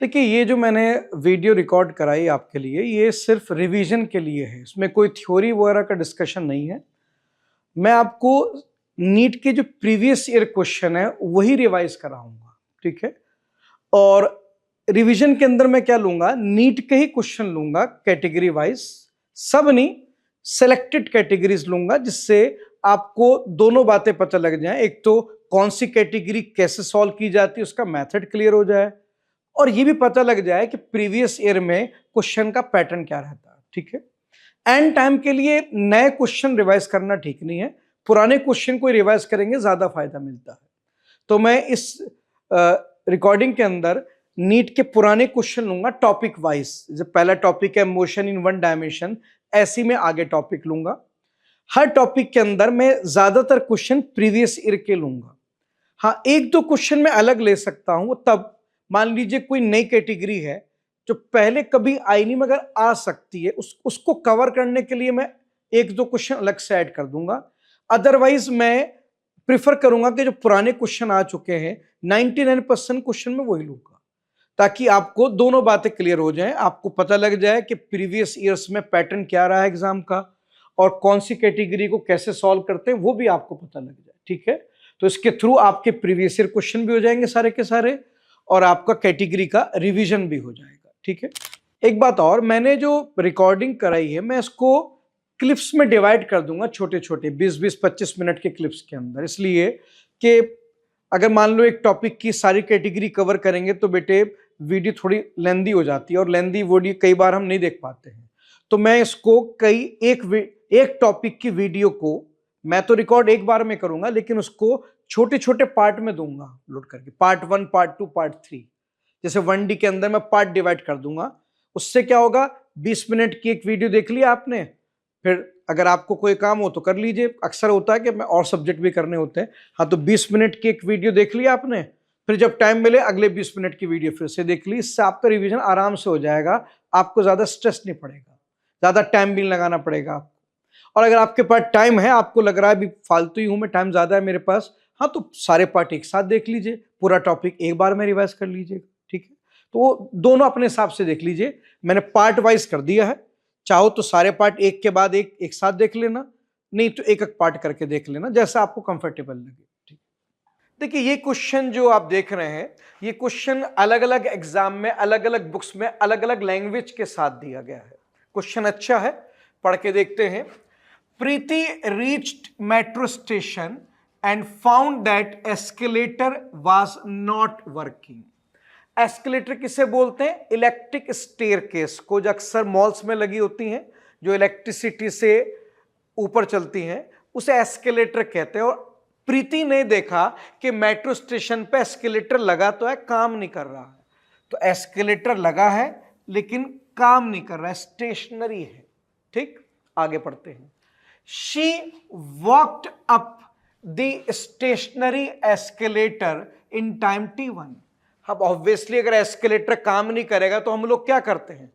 देखिए, ये जो मैंने वीडियो रिकॉर्ड कराई आपके लिए, ये सिर्फ रिवीजन के लिए है। इसमें कोई थ्योरी वगैरह का डिस्कशन नहीं है। मैं आपको नीट के जो प्रीवियस ईयर क्वेश्चन है वही रिवाइज कराऊंगा, ठीक है। और रिवीजन के अंदर मैं क्या लूंगा, नीट के ही क्वेश्चन लूंगा कैटेगरी वाइज, सब नहीं, सेलेक्टेड कैटेगरीज लूंगा, जिससे आपको दोनों बातें पता लग जाएं। एक तो कौन सी कैटेगरी कैसे सॉल्व की जाती है, उसका मेथड क्लियर हो जाए, और ये भी पता लग जाए कि प्रीवियस ईयर में क्वेश्चन का पैटर्न क्या रहता है, ठीक है। एंड टाइम के लिए नए क्वेश्चन रिवाइज करना ठीक नहीं है, पुराने क्वेश्चन को रिवाइज करेंगे ज्यादा फायदा मिलता है। तो मैं इस रिकॉर्डिंग के अंदर नीट के पुराने क्वेश्चन लूंगा टॉपिक वाइज। जैसे पहला टॉपिक है मोशन इन वन डायमेंशन, ऐसी में आगे टॉपिक लूंगा। हर टॉपिक के अंदर मैं ज्यादातर क्वेश्चन प्रीवियस ईयर के लूंगा। हाँ, एक दो क्वेश्चन मैं अलग ले सकता हूं, तब मान लीजिए कोई नई कैटेगरी है जो पहले कभी आई नहीं मगर आ सकती है, उसको कवर करने के लिए मैं एक दो क्वेश्चन अलग से ऐड कर दूंगा। अदरवाइज मैं प्रिफर करूंगा कि जो पुराने क्वेश्चन आ चुके हैं 99% क्वेश्चन में वही लूंगा, ताकि आपको दोनों बातें क्लियर हो जाएं। आपको पता लग जाए कि प्रीवियस ईयर्स में पैटर्न क्या रहा है एग्जाम का, और कौन सी कैटेगरी को कैसे सॉल्व करते हैं वो भी आपको पता लग जाए, ठीक है। तो इसके थ्रू आपके प्रीवियस ईयर क्वेश्चन भी हो जाएंगे सारे के सारे, और आपका कैटेगरी का रिवीजन भी हो जाएगा, ठीक है। एक बात और, मैंने जो रिकॉर्डिंग कराई है मैं इसको क्लिप्स में डिवाइड कर दूंगा, छोटे छोटे 20-20 25 मिनट के क्लिप्स के अंदर, इसलिए कि अगर मान लो एक टॉपिक की सारी कैटेगरी कवर करेंगे तो बेटे वीडियो थोड़ी लेंदी हो जाती है, और लेंदी वीडियो कई बार हम नहीं देख पाते हैं। तो मैं इसको एक टॉपिक की वीडियो को मैं तो रिकॉर्ड एक बार में करूंगा, लेकिन उसको छोटे छोटे पार्ट में दूंगा लोड करके, पार्ट 1, पार्ट 2, पार्ट 3। जैसे 1D के अंदर मैं पार्ट डिवाइड कर दूंगा। उससे क्या होगा, 20 मिनट की एक वीडियो देख लिया आपने, फिर अगर आपको कोई काम हो तो कर लीजिए। अक्सर होता है कि मैं और सब्जेक्ट भी करने होते हैं, हाँ, तो 20 मिनट की एक वीडियो देख लिया आपने, फिर जब टाइम मिले अगले 20 मिनट की वीडियो फिर से देख ली। इससे आपका रिवीजन आराम से हो जाएगा, आपको ज्यादा स्ट्रेस नहीं पड़ेगा, ज्यादा टाइम भी लगाना पड़ेगा आपको। और अगर आपके पास टाइम है, आपको लग रहा है अभी फालतू ही हूं मैं, टाइम ज्यादा है मेरे पास, हाँ, तो सारे पार्ट एक साथ देख लीजिए, पूरा टॉपिक एक बार में रिवाइज कर लीजिएगा, ठीक है। तो वो दोनों अपने हिसाब से देख लीजिए, मैंने पार्ट वाइज कर दिया है। चाहो तो सारे पार्ट एक के बाद एक साथ देख लेना, नहीं तो एक एक पार्ट करके देख लेना, जैसा आपको कंफर्टेबल लगे, ठीक। देखिए, ये क्वेश्चन जो आप देख रहे हैं, ये क्वेश्चन अलग अलग एग्जाम में अलग अलग बुक्स में अलग अलग लैंग्वेज के साथ दिया गया है। क्वेश्चन अच्छा है, पढ़ के देखते हैं। Preeti reached metro station and found that escalator was not working. Escalator किसे बोलते हैं? इलेक्ट्रिक स्टेयरकेस को, जो अक्सर मॉल्स में लगी होती हैं, जो इलेक्ट्रिसिटी से ऊपर चलती हैं, उसे एस्केलेटर कहते हैं। और प्रीति ने देखा कि मेट्रो स्टेशन पे एस्केलेटर लगा तो है, काम नहीं कर रहा है। तो एस्केलेटर लगा है लेकिन काम नहीं कर रहा है, स्टेशनरी है, ठीक। आगे पढ़ते हैं। She walked up the stationary escalator in time T1। अब ऑब्वियसली अगर एस्केलेटर काम नहीं करेगा तो हम लोग क्या करते हैं?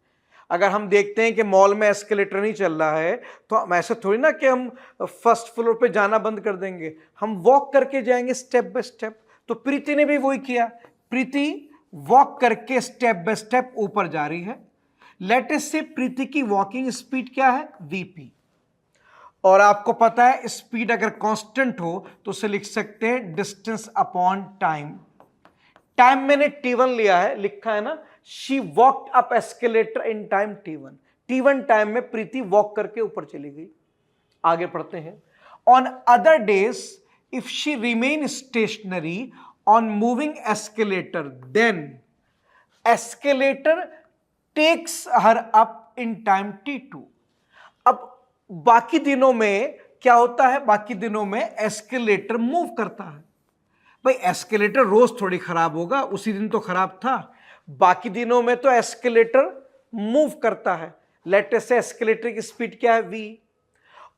अगर हम देखते हैं कि मॉल में एस्केलेटर नहीं चल रहा है, तो हम ऐसे थोड़ी ना कि हम फर्स्ट फ्लोर पे जाना बंद कर देंगे, हम वॉक करके जाएंगे स्टेप बाय स्टेप। तो प्रीति ने भी वही किया, प्रीति वॉक करके स्टेप बाय स्टेप ऊपर जा रही है। लेट अस से प्रीति की वॉकिंग स्पीड क्या है? VP। और आपको पता है स्पीड अगर कांस्टेंट हो तो उसे लिख सकते हैं डिस्टेंस अपॉन टाइम। टाइम मैंने T1 लिया है, लिखा है ना, she walked up escalator in time T1। T1 time में प्रीति वॉक करके ऊपर चली गई। आगे पढ़ते हैं। On other days if she remain stationary on moving escalator, then escalator takes her up in time T2। अब बाकी दिनों में क्या होता है? बाकी दिनों में एस्केलेटर मूव करता है। भाई एस्केलेटर रोज थोड़ी खराब होगा, उसी दिन तो खराब था। बाकी दिनों में तो एस्केलेटर मूव करता है। लेटेस्ट से एस्केलेटर की स्पीड क्या है? V।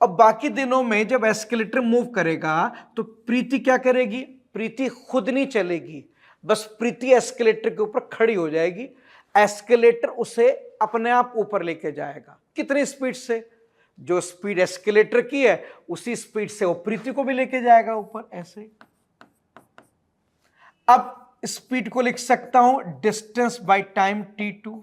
अब बाकी दिनों में जब एस्केलेटर मूव करेगा तो प्रीति क्या करेगी? प्रीति खुद नहीं चलेगी, बस प्रीति एस्केलेटर के ऊपर खड़ी हो जाएगी। एस्केलेटर उसे अपने आप ऊपर लेके जाएगा। कितनी स्पीड से? जो स्पीड एस्केलेटर की है उसी स्पीड से वो प्रीति को भी लेके जाएगा ऊपर, ऐसे। अब स्पीड को लिख सकता हूं distance by time t2।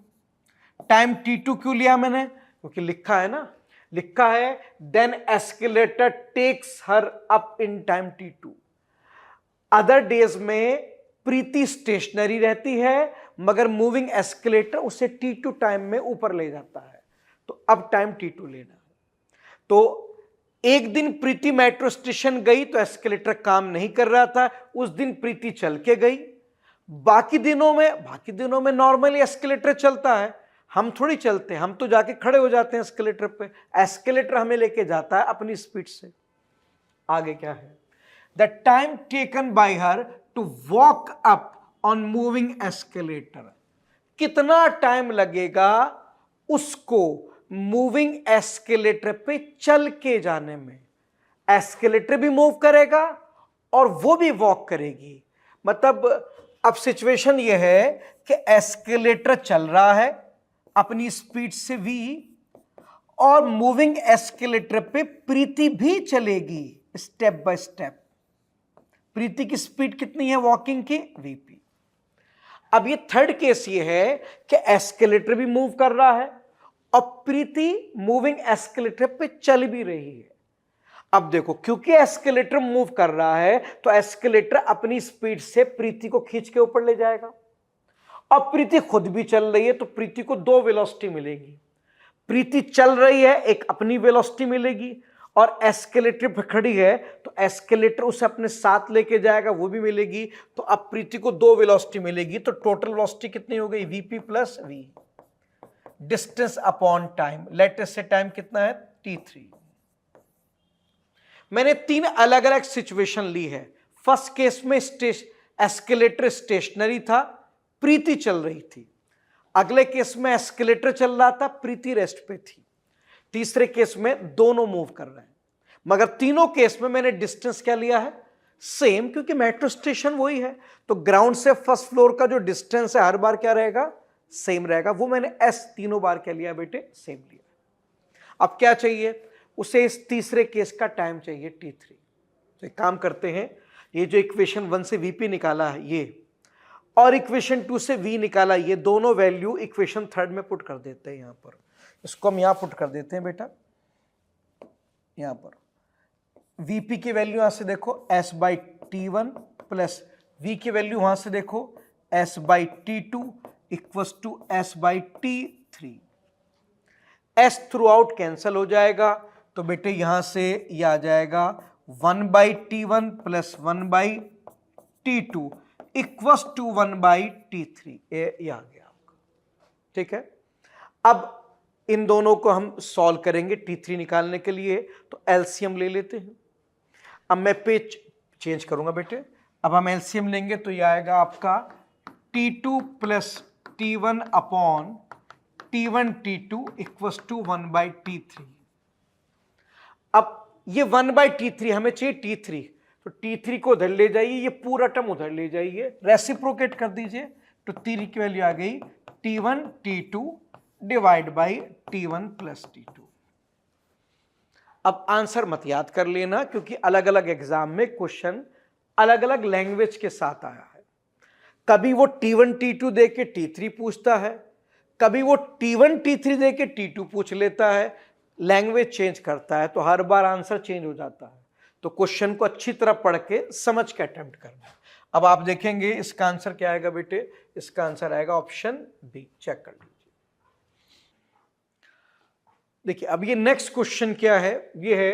Time t2 क्यों लिया मैंने? क्योंकि लिखा है ना, लिखा है then escalator takes her up in time t2। Other days में प्रीति स्टेशनरी रहती है मगर मूविंग एस्केलेटर उसे t2 टाइम में ऊपर ले जाता है, तो अब टाइम t2 लेना है। तो एक दिन प्रीति मेट्रो स्टेशन गई तो एस्केलेटर काम नहीं कर रहा था, उस दिन प्रीति चल के गई। बाकी दिनों में नॉर्मली एस्केलेटर चलता है, हम थोड़ी चलते हैं, हम तो जाके खड़े हो जाते हैं एस्केलेटर पे। एस्केलेटर हमें लेके जाता है अपनी स्पीड से। आगे क्या है? The time taken by her to walk up on moving escalator. कितना टाइम लगेगा उसको मूविंग एस्केलेटर पे चल के जाने में? एस्केलेटर भी मूव करेगा और वो भी वॉक करेगी। मतलब अब सिचुएशन ये है कि एस्केलेटर चल रहा है अपनी स्पीड से v, और मूविंग एस्केलेटर पे प्रीति भी चलेगी स्टेप बाय स्टेप। प्रीति की स्पीड कितनी है वॉकिंग की? vp। अब ये थर्ड केस ये है कि एस्केलेटर भी मूव कर रहा है और प्रीति मूविंग एस्केलेटर पे चल भी रही है। अब देखो, क्योंकि एस्केलेटर मूव कर रहा है तो एस्केलेटर अपनी स्पीड से प्रीति को खींच के ऊपर ले जाएगा, और प्रीति खुद भी चल रही है तो प्रीति को दो वेलोसिटी मिलेगी। प्रीति चल रही है, एक अपनी वेलोसिटी मिलेगी, और एस्केलेटर पे खड़ी है तो एस्केलेटर उसे अपने साथ लेके जाएगा, वो भी मिलेगी। तो अब प्रीति को दो वेलोसिटी मिलेगी, तो टोटल वेलोसिटी कितनी हो गई? vp plus v। Distance upon time, let us से टाइम कितना है? t3। मैंने तीन अलग अलग सिचुएशन ली है। फर्स्ट केस में एस्केलेटर स्टेशनरी था, प्रीति चल रही थी। अगले केस में एस्केलेटर चल रहा था, प्रीति रेस्ट पे थी। तीसरे केस में दोनों मूव कर रहे हैं, मगर तीनों केस में मैंने डिस्टेंस क्या लिया है? सेम, क्योंकि मेट्रो स्टेशन वही है। तो ग्राउंड से फर्स्ट फ्लोर का जो डिस्टेंस है हर बार क्या रहेगा? सेम रहेगा। वो मैंने s तीनों बार क्या लिया बेटे? सेम लिया। अब क्या चाहिए उसे? इस तीसरे केस का टाइम चाहिए t3। तो एक काम करते हैं, ये जो इक्वेशन 1 से vp निकाला है ये, और इक्वेशन 2 से v निकाला, ये दोनों वैल्यू इक्वेशन 3 में पुट कर देते हैं। यहां पर इसको हम यहां पुट कर देते हैं बेटा। यहां पर vp की वैल्यू यहां से देखो s by t1 plus v की वैल्यू वहां से देखो s by t2 equals to s by t3। s throughout cancel हो जाएगा, तो बेटे यहां से ये आ जाएगा 1 by t1 plus 1 by t2 equals to 1 by t3। ये आ गया आपका, ठीक है। अब इन दोनों को हम सॉल्व करेंगे t3 निकालने के लिए, तो एलसीएम ले लेते हैं। अब मैं पेज चेंज करूंगा बेटे। अब हम एलसीएम लेंगे तो ये आएगा आपका t2 plus t1 upon t1 t2 equals to 1 by t3। अब ये 1 बाई t3 हमें चाहिए t3, तो t3 को उधर ले जाइए, ये पूरा टर्म उधर ले जाइए, रेसिप्रोकेट कर दीजिए, तो t3 की वैल्यू आ गई t1 t2 divide by t1 plus t2। अब आंसर मत याद कर लेना, क्योंकि अलग अलग एग्जाम में क्वेश्चन अलग अलग लैंग्वेज के साथ आया है। कभी वो t1 t2 दे के t3 पूछता है, कभी वो t1 t3 दे के t2 पूछ लेता है, लैंग्वेज चेंज करता है, तो हर बार आंसर चेंज हो जाता है। तो क्वेश्चन को अच्छी तरह पढ़ के समझ के अटेम्प्ट करना। अब आप देखेंगे इसका आंसर क्या आएगा बेटे? इसका आंसर आएगा ऑप्शन बी। चेक कर लीजिए। देखिए अब ये नेक्स्ट क्वेश्चन क्या है? ये है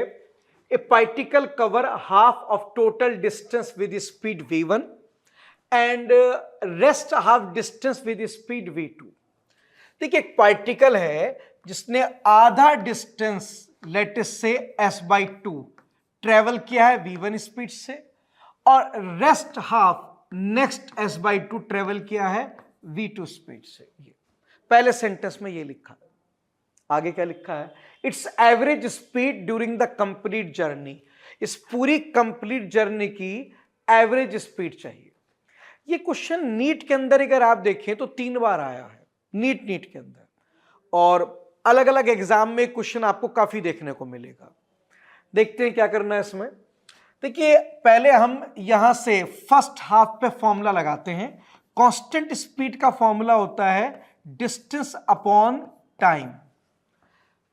ए particle cover half of total distance with speed v1 and rest half distance with speed v2। देखिए एक पार्टिकल है जिसने आधा डिस्टेंस लेट अस से s/2 ट्रेवल किया है v1 स्पीड से, और rest half next s/2 travel किया है v2 स्पीड से। ये पहले सेंटेंस में ये लिखा है। आगे क्या लिखा है? It's average speed during the complete journey. इस पूरी कंप्लीट जर्नी की एवरेज स्पीड चाहिए। ये क्वेश्चन नीट के अंदर अगर आप देखें तो 3 बार आया है नीट के अंदर, और अलग अलग एग्जाम में क्वेश्चन आपको काफी देखने को मिलेगा। देखते हैं क्या करना है इसमें। देखिए पहले हम यहां से फर्स्ट हाफ पे फॉर्मूला लगाते हैं। कांस्टेंट स्पीड का फॉर्मूला होता है distance upon time.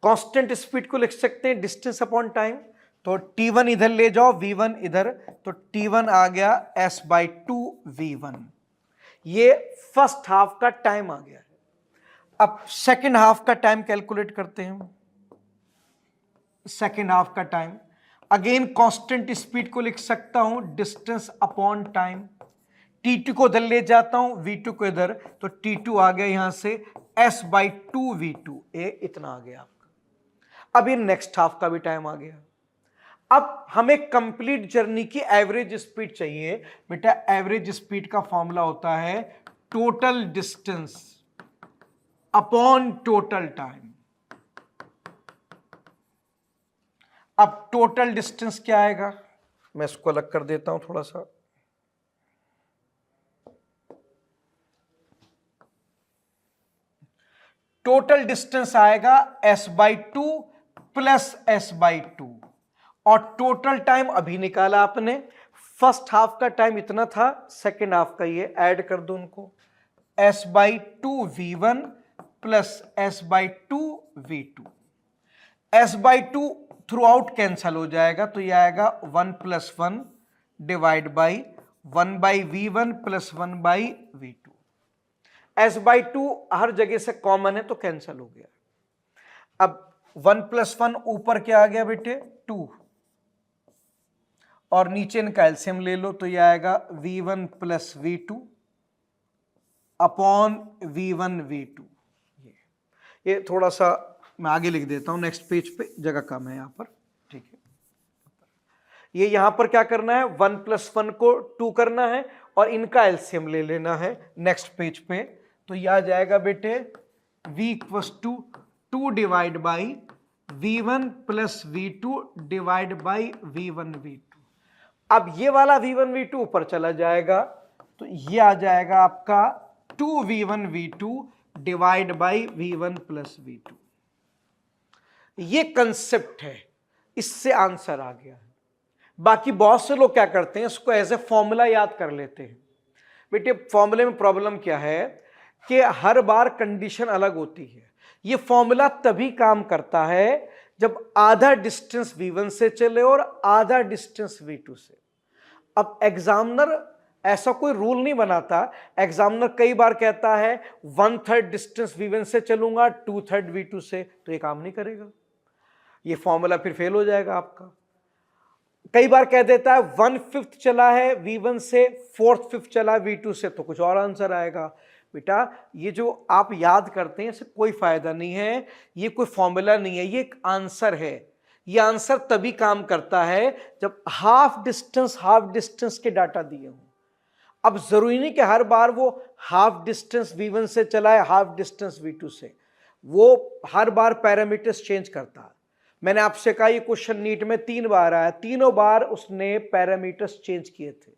Constant speed को लिख सकते हैं डिस्टेंस अपॉन टाइम। तो t1 इधर ले जाओ, v1 इधर, तो t1 आ गया s/2 v1। ये फर्स्ट हाफ का टाइम आ गया है। अब सेकेंड हाफ का टाइम कैलकुलेट करते हैं। सेकेंड हाफ का टाइम अगेन कांस्टेंट स्पीड को लिख सकता हूं डिस्टेंस अपॉन टाइम। t2 को इधर ले जाता हूं, v2 को इधर, तो t2 आ गया यहां से s/2 v2। ये इतना आ गया आपका। अब ये नेक्स्ट हाफ का भी टाइम आ गया। अब हमें कंप्लीट जर्नी की एवरेज स्पीड चाहिए। बेटा एवरेज स्पीड का फॉर्मूला होता है total distance upon total time. अब टोटल डिस्टेंस क्या आएगा, मैं इसको अलग कर देता हूं थोड़ा सा। टोटल डिस्टेंस आएगा s/2 प्लस s/2। और टोटल टाइम अभी निकाला आपने। फर्स्ट हाफ का टाइम इतना था, सेकेंड हाफ का ये ऐड कर दो उनको, s/2 v1 plus s/2 v2। s/2 through out cancel हो जाएगा, तो ये आएगा 1 + 1 divide by 1/v1 plus 1/v2। s/2 हर जगह से कॉमन है तो कैंसल हो गया। अब 1 + 1 ऊपर क्या आ गया बेटे 2, और नीचे इनका एलसीएम ले लो, तो ये आएगा v1 plus v2 upon v1 v2। ये थोड़ा सा मैं आगे लिख देता हूं, नेक्स्ट पेज पे जगह कम है यहां पर, ठीक है। ये यहां पर क्या करना है, 1 + 1 को 2 करना है और इनका एलसीएम ले लेना है नेक्स्ट पेज पे। तो यह आ जाएगा बेटे v = 2 divide by v1 plus v2 divide by v1 v2। अब ये वाला v1 v2 ऊपर चला जाएगा, तो ये आ जाएगा आपका 2v1 v2 divide by v1 plus v2। ये कंसेप्ट है, इससे आंसर आ गया है। बाकी बहुत से लोग क्या करते हैं, इसको एज ए फॉर्मूला याद कर लेते हैं। बेटे फॉर्मूले में प्रॉब्लम क्या है कि हर बार कंडीशन अलग होती है। ये फॉर्मूला तभी काम करता है जब आधा डिस्टेंस v1 से चले और आधा डिस्टेंस v2 से। अब एग्जामिनर ऐसा कोई रूल नहीं बनाता। एग्जामिनर कई बार कहता है 1/3 डिस्टेंस v1 से चलूंगा, 2/3 v2 से, तो ये काम नहीं करेगा, ये फॉर्मूला फिर फेल हो जाएगा आपका। कई बार कह देता है 1/5 चला है v1 से, 4/5 चला है v2 से, तो कुछ और आंसर आएगा। बेटा ये जो आप याद करते हैं इससे कोई फायदा नहीं है, ये कोई फॉर्मूला नहीं है, ये एक आंसर है। ये आंसर तभी काम करता है जब हाफ डिस्टेंस के डाटा दिए हों। अब जरूरी नहीं कि हर बार वो हाफ डिस्टेंस v1 से चला है, हाफ डिस्टेंस v2 से, वो हर बार पैरामीटर्स चेंज करता है। मैंने आपसे कहा ये क्वेश्चन नीट में 3 बार आया, तीनों बार उसने पैरामीटर्स चेंज किए थे।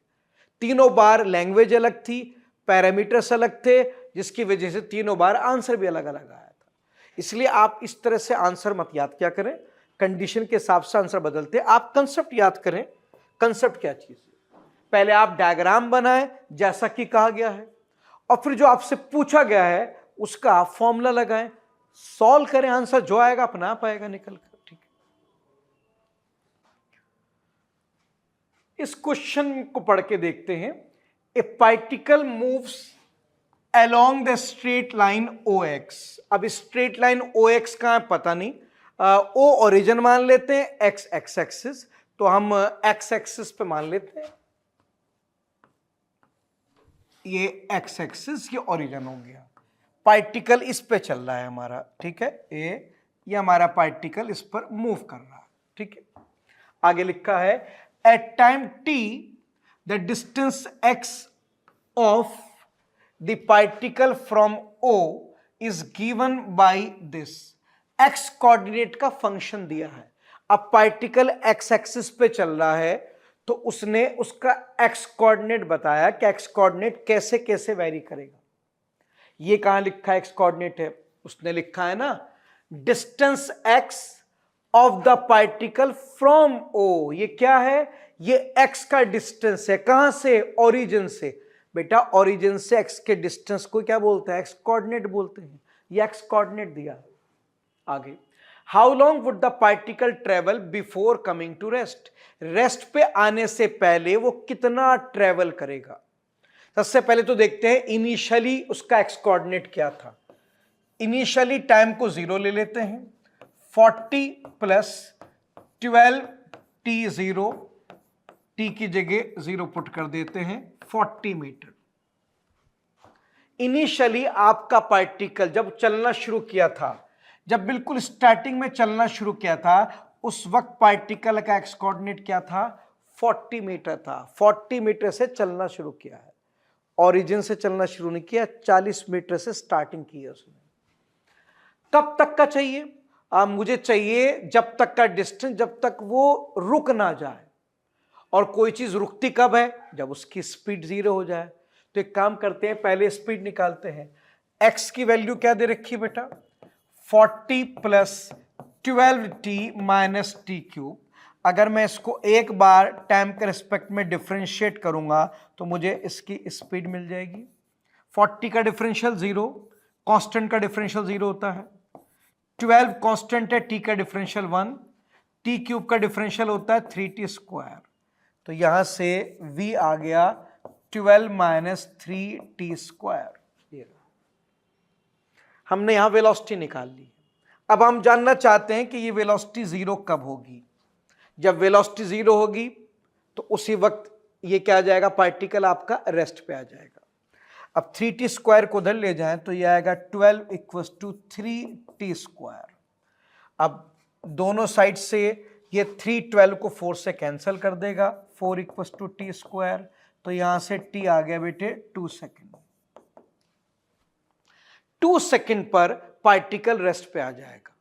तीनों बार लैंग्वेज अलग थी, पैरामीटर्स अलग थे, जिसकी वजह से तीनों बार आंसर भी अलग अलग आया था। इसलिए आप इस तरह से आंसर मत याद क्या करें, कंडीशन के हिसाब से आंसर बदलते। आप कंसेप्ट याद करें, कंसेप्ट क्या चीज है। पहले आप डायग्राम बनाएं जैसा कि कहा गया है, और फिर जो आपसे पूछा गया है उसका फॉर्मूला लगाएं, सॉल्व करें, आंसर जो आएगा अपना आप आएगा निकल कर। ठीक है, इस क्वेश्चन को पढ़ के देखते हैं। ए particle moves along the straight line OX। अब स्ट्रेट लाइन OX कहां है पता नहीं, O ओरिजिन मान लेते हैं, X एक्स एक्सिस, तो हम X एक्सिस पे मान लेते हैं, ये X एक्सिस, ये ओरिजिन हो गया। पार्टिकल इस पे चल रहा है हमारा, ठीक है, ये हमारा पार्टिकल इस पर मूव कर रहा है, ठीक है। आगे लिखा है at time t the distance x of the particle from O is given by this. x coordinate का फंक्शन दिया है। अब पार्टिकल x एक्सिस पे चल रहा है, तो उसने उसका x कोऑर्डिनेट बताया कि x कोऑर्डिनेट कैसे कैसे वेरी करेगा। ये कहां लिखा है x कोऑर्डिनेट है, उसने लिखा है ना distance x of the particle from O. ये क्या है? ये x का डिस्टेंस है। कहां से? ओरिजिन से। बेटा ओरिजिन से x के डिस्टेंस को क्या बोलते हैं? x कोऑर्डिनेट बोलते हैं। ये x कोऑर्डिनेट दिया। आगे, how long would the particle travel before coming to rest. Rest पे आने से पहले वो कितना ट्रेवल करेगा? सबसे पहले तो देखते हैं इनिशियली उसका x कोऑर्डिनेट क्या था। इनिशियली टाइम को 0 ले लेते हैं। 40 प्लस 12 t0, t की जगह 0 पुट कर देते हैं, 40 मीटर। इनिशियली आपका पार्टिकल जब चलना शुरू किया था, जब बिल्कुल स्टार्टिंग में चलना शुरू किया था, उस वक्त पार्टिकल का एक्स कोऑर्डिनेट क्या था? 40 मीटर था। 40 मीटर से चलना शुरू किया है, ओरिजिन से चलना शुरू नहीं किया, 40 मीटर से स्टार्टिंग की है उसने। कब तक का चाहिए? मुझे चाहिए जब तक का डिस्टेंस, जब तक वो रुक ना जाए। और कोई चीज रुकती कब है? जब उसकी स्पीड 0 हो जाए। तो एक काम करते हैं, पहले स्पीड निकालते हैं। x की वैल्यू क्या दे रखी है बेटा? 40 plus 12t minus T cube. अगर मैं इसको एक बार टाइम के रिस्पेक्ट में डिफरेंशिएट करूंगा तो मुझे इसकी स्पीड मिल जाएगी। 40 का डिफरेंशियल 0, कांस्टेंट का डिफरेंशियल 0 होता है। 12 कांस्टेंट है, t का डिफरेंशियल 1, टी क्यूब का डिफरेंशियल होता है 3t स्क्वायर। तो यहां से v आ गया 12 माइनस 3t स्क्वायर। हमने यहां वेलोसिटी निकाल ली। अब हम जानना चाहते हैं कि ये वेलोसिटी 0 कब होगी। जब वेलोसिटी 0 होगी तो उसी वक्त ये क्या आ जाएगा? पार्टिकल आपका रेस्ट पे आ जाएगा। अब 3t स्क्वायर को उधर ले जाएं तो ये आएगा 12 इक्वल्स टू 3t स्क्वायर। अब दोनों साइड से ये 3 12 को 4 से कैंसिल कर देगा, 4 इक्वल्स टू टी स्क्वायर। तो यहां से t आ गया बेटे 2 सेकेंड। 2 सेकेंड पर पार्टिकल रेस्ट पे आ जाएगा।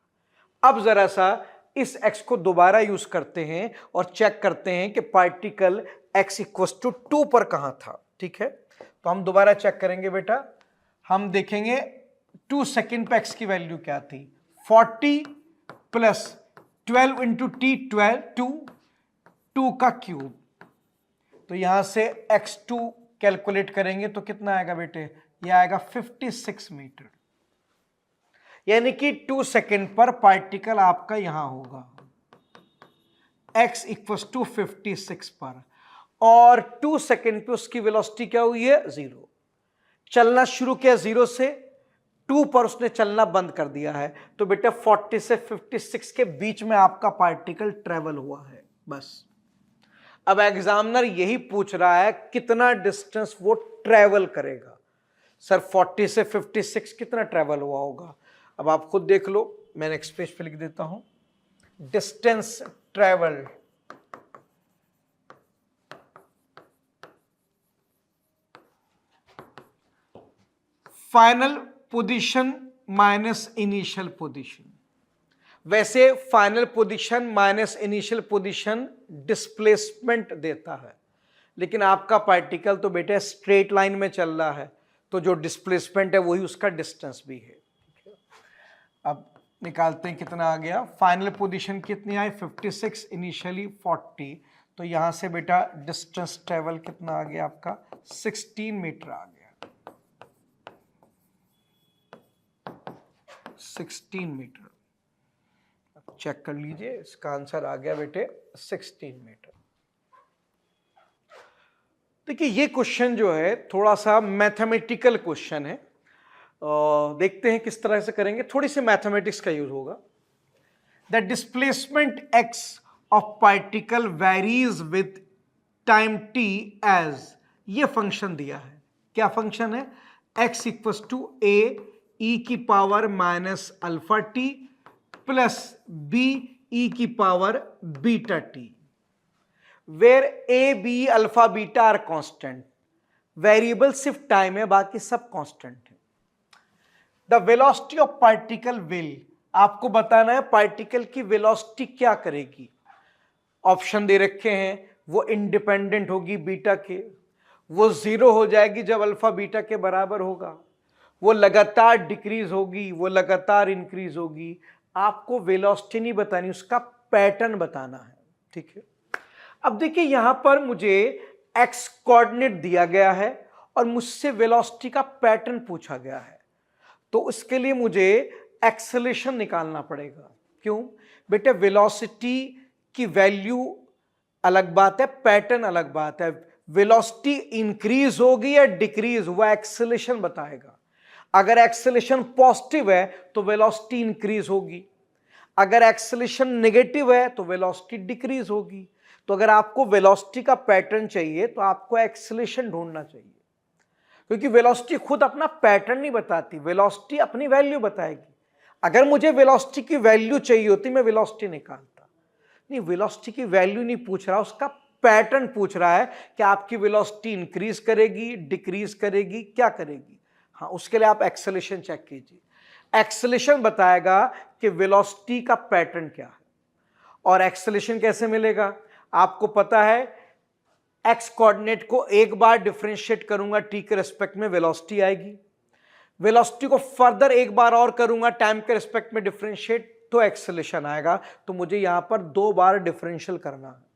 अब जरा सा इस x को दोबारा यूज करते हैं और चेक करते हैं कि पार्टिकल x इक्वल्स टू 2 पर कहां था। ठीक है, तो हम दोबारा चेक करेंगे बेटा। हम देखेंगे 2 सेकेंड पे x की वैल्यू क्या थी? 40 प्लस 12 इंटू टी 12 2 का क्यूब। तो यहां से x2 कैलकुलेट करेंगे तो कितना आएगा बेटे? यह आएगा 56 मीटर। यानी कि 2 सेकेंड पर पार्टिकल आपका यहां होगा, x इक्वल्स टू 56 पर। और 2 सेकेंड पे उसकी वेलोसिटी क्या हुई है? 0। चलना शुरू किया 0 से, 2 पर उसने चलना बंद कर दिया है। तो बेटा 40 से 56 के बीच में आपका पार्टिकल ट्रेवल हुआ है, बस। अब एग्जामिनर यही पूछ रहा है कितना डिस्टेंस वो ट्रेवल करेगा। सर 40 से 56 कितना ट्रेवल हुआ होगा? अब आप खुद देख लो, मैं नेक्स्ट पेज पे लिख देता हूं। Distance travel final position minus initial position. वैसे final position minus initial position displacement देता है, लेकिन आपका पार्टिकल तो बेटा स्ट्रेट लाइन में चल रहा है, तो जो डिस्प्लेसमेंट है वही उसका डिस्टेंस भी है। अब निकालते हैं कितना आ गया। फाइनल पोजीशन कितनी आई? 56, इनिशियली 40। तो यहां से बेटा डिस्टेंस ट्रेवल कितना आ गया आपका? 16 मीटर आ गया। 16 मीटर। चेक कर लीजिए, इसका आंसर आ गया बेटे 16 मीटर। देखिए ये क्वेश्चन जो है थोड़ा सा मैथमेटिकल क्वेश्चन है। देखते हैं किस तरह से करेंगे। थोड़ी सी मैथमेटिक्स का यूज होगा। The displacement x of particle varies with time t as, ये फंक्शन दिया है। क्या फंक्शन है? x equals to a e की power minus alpha t plus b e की power beta t, where a b alpha beta are constant. Variable सिर्फ time है, बाकी सब कांस्टेंट है। The velocity of particle will, आपको बताना है पार्टिकल की वेलोसिटी क्या करेगी। ऑप्शन दे रखे हैं, वो इंडिपेंडेंट होगी बीटा के, वो 0 हो जाएगी जब अल्फा बीटा के बराबर होगा, वो लगातार डिक्रीज होगी, वो लगातार इंक्रीज होगी, आपको वेलोसिटी नहीं बतानी, उसका पैटर्न बताना है, ठीक है। अब देखिए यहां पर मुझे एक्स कोऑर्डिनेट दिया गया है और मुझसे वेलोसिटी का पैटर्न पूछा गया है, तो उसके लिए मुझे एक्सेलेरेशन निकालना पड़ेगा। क्यों बेटे, वेलोसिटी की वैल्यू अलग बात है, पैटर्न अलग बात है। वेलोसिटी इंक्रीज होगी या डिक्रीज, वह एक्सेलेरेशन बताएगा। अगर एक्सेलेरेशन पॉजिटिव है तो वेलोसिटी इंक्रीज होगी, अगर एक्सेलेरेशन नेगेटिव है तो वेलोसिटी डिक्रीज होगी। तो अगर आपको वेलोसिटी का पैटर्न चाहिए तो आपको एक्सेलेरेशन ढूंढना चाहिए, क्योंकि वेलोसिटी खुद अपना पैटर्न नहीं बताती, वेलोसिटी अपनी वैल्यू बताएगी। अगर मुझे वेलोसिटी की वैल्यू चाहिए होती मैं वेलोसिटी निकालता, नहीं, वेलोसिटी की वैल्यू नहीं पूछ रहा, उसका पैटर्न पूछ रहा है कि आपकी वेलोसिटी इंक्रीज करेगी, डिक्रीज करेगी, क्या करेगी। हाँ, उसके लिए आप एक्सेलेरेशन चेक कीजिए। एक्सेलेरेशन बताएगा कि वेलोसिटी का पैटर्न क्या है। और एक्सेलेरेशन कैसे मिलेगा, आपको पता है, एक्स कोऑर्डिनेट को एक बार डिफरेंशिएट करूंगा टी के रिस्पेक्ट में, वेलोसिटी आएगी। वेलोसिटी को फर्दर एक बार और करूंगा टाइम के रिस्पेक्ट में डिफरेंशिएट, तो एक्सेलेरेशन आएगा। तो मुझे यहां पर 2 बार डिफरेंशियल करना है।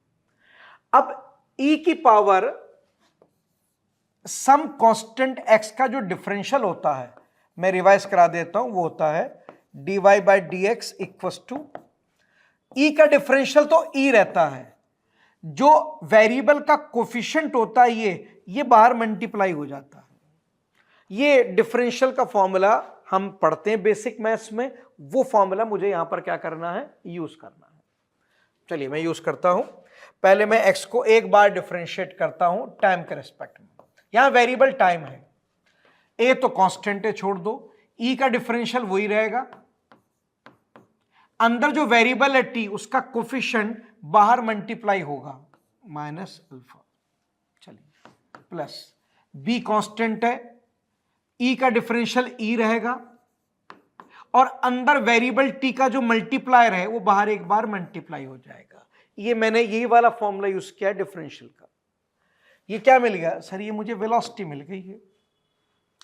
अब e की पावर सम कांस्टेंट x का जो डिफरेंशियल होता है, मैं रिवाइज करा देता हूं, वो होता है dy by d x equals to, e का डिफरेंशियल तो e रहता है, जो वेरिएबल का कोफिशिएंट होता है ये बाहर मल्टीप्लाई हो जाता है। ये डिफरेंशियल का फॉर्मूला हम पढ़ते हैं बेसिक मैथ्स में, वो फॉर्मूला मुझे यहां पर क्या करना है, यूज करना है। चलिए मैं यूज करता हूं। पहले मैं x को एक बार डिफरेंशिएट करता हूं टाइम के रिस्पेक्ट में, यहां वेरिएबल टाइम है, a तो कांस्टेंट है, छोड़ दो, e का डिफरेंशियल वही रहेगा, अंदर जो वेरिएबल है t उसका कोफिशिएंट बाहर मल्टीप्लाई होगा माइनस अल्फा, चलिए प्लस b कांस्टेंट है, e का डिफरेंशियल e रहेगा, और अंदर वेरिएबल t का जो मल्टीप्लायर है वो बाहर एक बार मल्टीप्लाई हो जाएगा। ये मैंने यही वाला फॉर्मूला यूज किया है डिफरेंशियल का। ये क्या मिल गया सर, ये मुझे वेलोसिटी मिल गई है,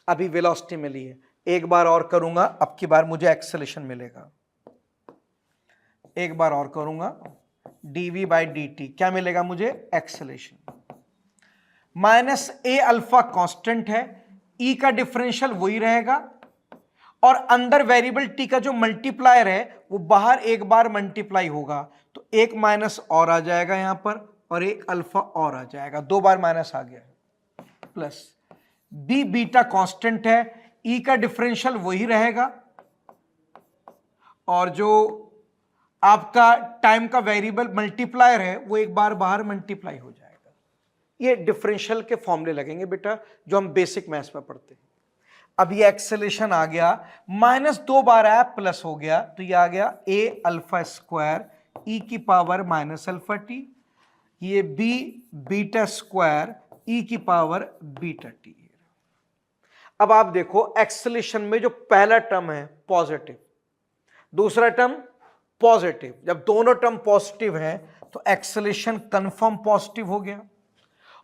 अभी वेलोसिटी मिली है, एक बार और करूंगा, अब की बार मुझे एक्सेलेरेशन मिलेगा, एक बार और करूंगा dv बाई dt, क्या मिलेगा मुझे, acceleration. Minus a alpha constant है, e का डिफरेंशियल वही रहेगा, और अंदर वेरिएबल t का जो मल्टीप्लायर है वो बाहर एक बार मल्टीप्लाई होगा, तो एक माइनस और आ जाएगा यहां पर, और एक अल्फा और आ जाएगा, 2 बार माइनस आ गया, प्लस b बीटा कांस्टेंट है, e का डिफरेंशियल वही रहेगा, और जो आपका टाइम का वेरिएबल मल्टीप्लायर है वो एक बार बाहर मल्टीप्लाई हो जाएगा। ये डिफरेंशियल के फॉर्मूले लगेंगे बेटा, जो हम बेसिक मैथ्स में पढ़ते हैं। अब ये एक्सेलेरेशन आ गया, माइनस 2 बार आया, प्लस हो गया, तो ये आ गया a अल्फा स्क्वायर e की पावर माइनस अल्फा टी, ये b बीटा स्क्वायर e की पावर बीटा टी। अब आप देखो एक्सेलेरेशन में जो पहला टर्म है पॉजिटिव, दूसरा टर्म पॉजिटिव, जब दोनों टर्म पॉजिटिव हैं तो एक्सेलेरेशन कंफर्म पॉजिटिव हो गया।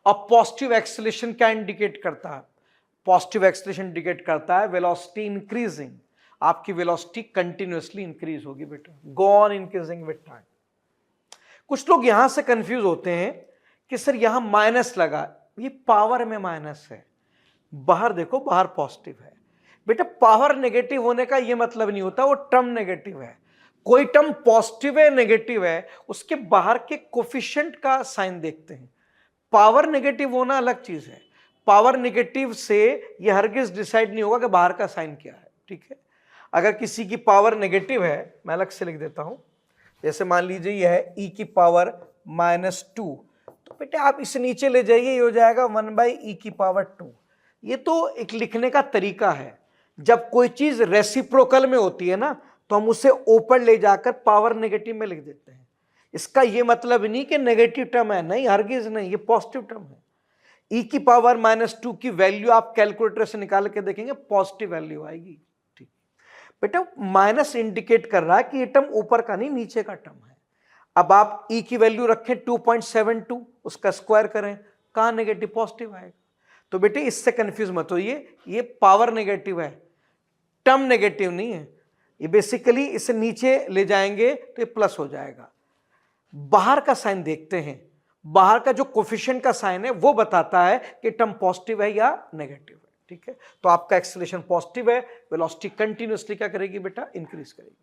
और पॉजिटिव एक्सेलेरेशन क्या इंडिकेट करता है, पॉजिटिव एक्सेलेरेशन इंडिकेट करता है वेलोसिटी इंक्रीजिंग, आपकी वेलोसिटी कंटिन्यूअसली इंक्रीज होगी बेटा, go on increasing with time. कुछ लोग यहां से कंफ्यूज होते हैं कि सर यहां माइनस लगा, ये पावर में माइनस है, बाहर देखो बाहर पॉजिटिव है। बेटा पावर नेगेटिव होने का ये मतलब नहीं होता वो टर्म नेगेटिव है, कोई टर्म पॉजिटिव है नेगेटिव है उसके बाहर के कोफिशिएंट का साइन देखते हैं। पावर नेगेटिव होना अलग चीज है, पावर नेगेटिव से ये हरगिज डिसाइड नहीं होगा कि बाहर का साइन क्या है, ठीक है। अगर किसी की पावर नेगेटिव है, मैं अलग से लिख देता हूं, जैसे मान लीजिए यह है e की पावर -2, तो बेटे आप इसे नीचे ले जाइए, ये हो जाएगा 1/e की पावर 2। ये तो एक लिखने का तरीका है, जब कोई चीज रेसिप्रोकल में होती है ना तो हम उसे ऊपर ले जाकर पावर नेगेटिव में लिख देते हैं। इसका ये मतलब नहीं कि नेगेटिव टर्म है, नहीं हरगिज नहीं, ये पॉजिटिव टर्म है। e की पावर -2 की वैल्यू आप कैलकुलेटर से निकाल के देखेंगे, पॉजिटिव वैल्यू आएगी, ठीक। बेटा माइनस इंडिकेट कर रहा है कि ये टर्म ऊपर का नहीं नीचे का टर्म है। अब आप e की वैल्यू रखें 2.72, उसका स्क्वायर करें, कहां नेगेटिव पॉजिटिव आएगा। तो बेटे इससे कंफ्यूज मत होइए, ये पावर नेगेटिव है, टर्म नेगेटिव नहीं है। ये बेसिकली इसे नीचे ले जाएंगे तो ये प्लस हो जाएगा। बाहर का साइन देखते हैं, बाहर का जो कोफिशिएंट का साइन है वो बताता है कि टर्म पॉजिटिव है या नेगेटिव है। ठीक है, तो आपका एक्सेलरेशन पॉजिटिव है, वेलोसिटी कंटिन्यूअसली क्या करेगी बेटा, इंक्रीज करेगी।